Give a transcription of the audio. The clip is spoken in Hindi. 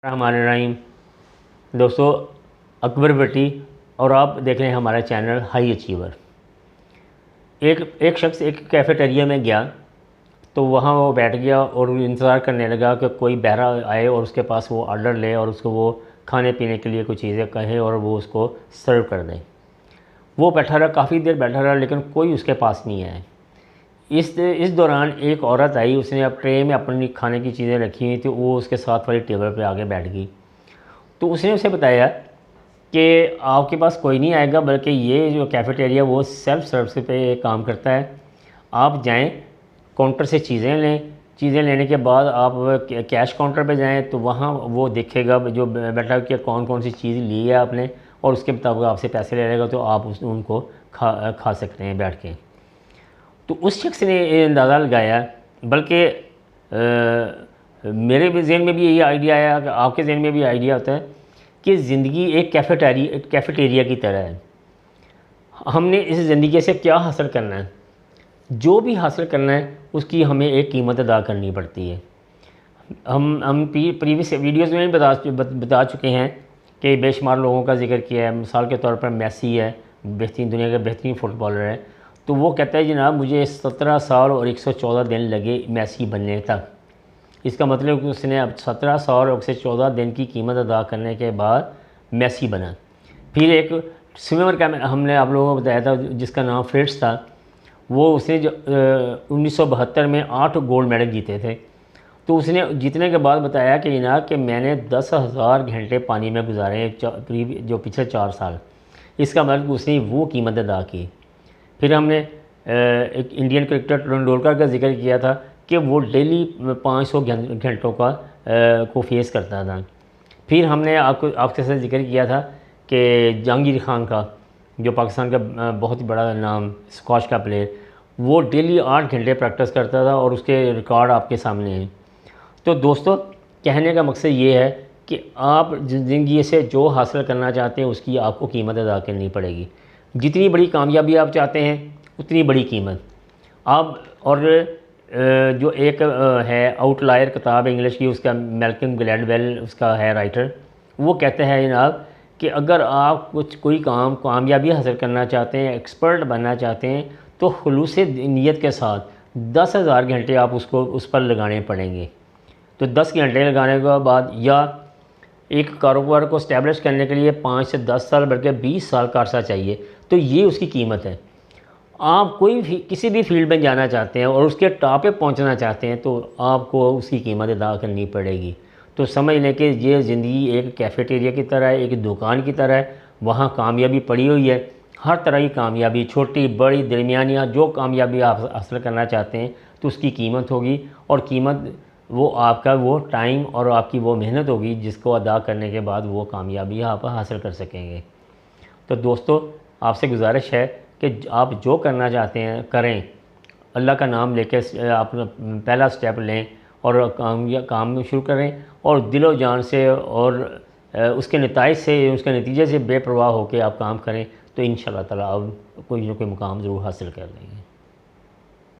हमारे रहीम दोस्तों, अकबर भट्टी और आप देख रहे हैं हमारा चैनल हाई अचीवर। एक शख्स एक कैफेटेरिया में गया तो वहाँ वो बैठ गया और इंतज़ार करने लगा कि कोई बहरा आए और उसके पास वो ऑर्डर ले और उसको वो खाने पीने के लिए कुछ चीज़ें कहे और वो उसको सर्व कर दें। वो बैठा रहा, काफ़ी देर बैठा रहा, लेकिन कोई उसके पास नहीं आया। इस दौरान एक औरत आई, उसने अब ट्रे में अपनी खाने की चीज़ें रखी हुई थी, वो उसके साथ वाली टेबल पे आके बैठ गई। तो उसने उसे बताया कि आपके पास कोई नहीं आएगा, बल्कि ये जो कैफ़ेटेरिया वो सेल्फ़ सर्विस पे काम करता है। आप जाएं, काउंटर से चीज़ें लें, चीज़ें लेने के बाद आप कैश काउंटर पे जाएं तो वहाँ वो देखेगा जो बैठा कि कौन कौन सी चीज़ ली है आपने, और उसके मुताबिक आपसे पैसे ले लेगा, तो आप उनको खा सकते हैं बैठ के। तो उस शख्स ने ये अंदाज़ा लगाया, बल्कि मेरे भी जहन में भी यही आइडिया आया कि आपके जहन में भी आइडिया होता है कि ज़िंदगी एक कैफेटेरिया की तरह है। हमने इस ज़िंदगी से क्या हासिल करना है, जो भी हासिल करना है उसकी हमें एक कीमत अदा करनी पड़ती है। हम प्रीवियस वीडियोज़ में भी बता चुके हैं कि बेशुमार लोगों का जिक्र किया है। मिसाल के तौर पर मेसी है, दुनिया का बेहतरीन फ़ुटबॉलर है, तो वो कहता है जनाब मुझे 17 साल और 114 दिन लगे मेसी बनने तक। इसका मतलब कि उसने अब 17 साल और 114 दिन की कीमत अदा करने के बाद मेसी बना। फिर एक स्विमर का हमने आप लोगों को बताया था जिसका नाम फ्रिट्स था, वो उसने 1972 में 8 गोल्ड मेडल जीते थे। तो उसने जीतने के बाद बताया कि जनाब कि मैंने 10,000 घंटे पानी में गुजारे हैं जो पिछले 4 साल। इसका मतलब उसने वो कीमत अदा की। फिर हमने एक इंडियन क्रिकेटर तेंदुलकर का जिक्र किया था कि वो डेली 500 घंटों को फेस करता था। फिर हमने आपके साथ जिक्र किया था कि जहांगीर खान का, जो पाकिस्तान का बहुत ही बड़ा नाम स्क्वाश का प्लेयर, वो डेली 8 घंटे प्रैक्टिस करता था और उसके रिकॉर्ड आपके सामने हैं। तो दोस्तों, कहने का मकसद ये है कि आप ज़िंदगी से जो हासिल करना चाहते हैं उसकी आपको कीमत अदा करनी पड़ेगी। जितनी बड़ी कामयाबी आप चाहते हैं उतनी बड़ी कीमत आप। और जो एक है आउटलायर किताब इंग्लिश की, उसका मैल्कम ग्लैडवेल उसका है राइटर, वो कहते हैं जनाब कि अगर आप कोई कामयाबी हासिल करना चाहते हैं, एक्सपर्ट बनना चाहते हैं, तो खुलूस नीयत के साथ 10,000 घंटे आप उस पर लगाने पड़ेंगे। तो 10 घंटे लगाने के बाद, या एक कारोबार को स्टैब्लिश करने के लिए 5 से 10 साल बल्कि 20 साल का अर्सा चाहिए, तो ये उसकी कीमत है। आप किसी भी फील्ड में जाना चाहते हैं और उसके टॉप पे पहुंचना चाहते हैं तो आपको उसकी कीमत अदा करनी पड़ेगी। तो समझ लें कि ये ज़िंदगी एक कैफेटेरिया की तरह है, एक दुकान की तरह है। वहाँ कामयाबी पड़ी हुई है, हर तरह की कामयाबी, छोटी बड़ी दरमियानिया, जो कामयाबी आप हासिल करना चाहते हैं तो उसकी कीमत होगी। और कीमत वो आपका वो टाइम और आपकी वो मेहनत होगी जिसको अदा करने के बाद वो कामयाबी आप हासिल कर सकेंगे। तो दोस्तों, आपसे गुजारिश है कि आप जो करना चाहते हैं करें, अल्लाह का नाम लेके आप पहला स्टेप लें और काम शुरू करें, और दिलो जान से और उसके नतीजे से बेपरवाह होकर आप काम करें, तो इंशाअल्लाह ताला आप कोई ना कोई मुकाम ज़रूर हासिल कर लेंगे।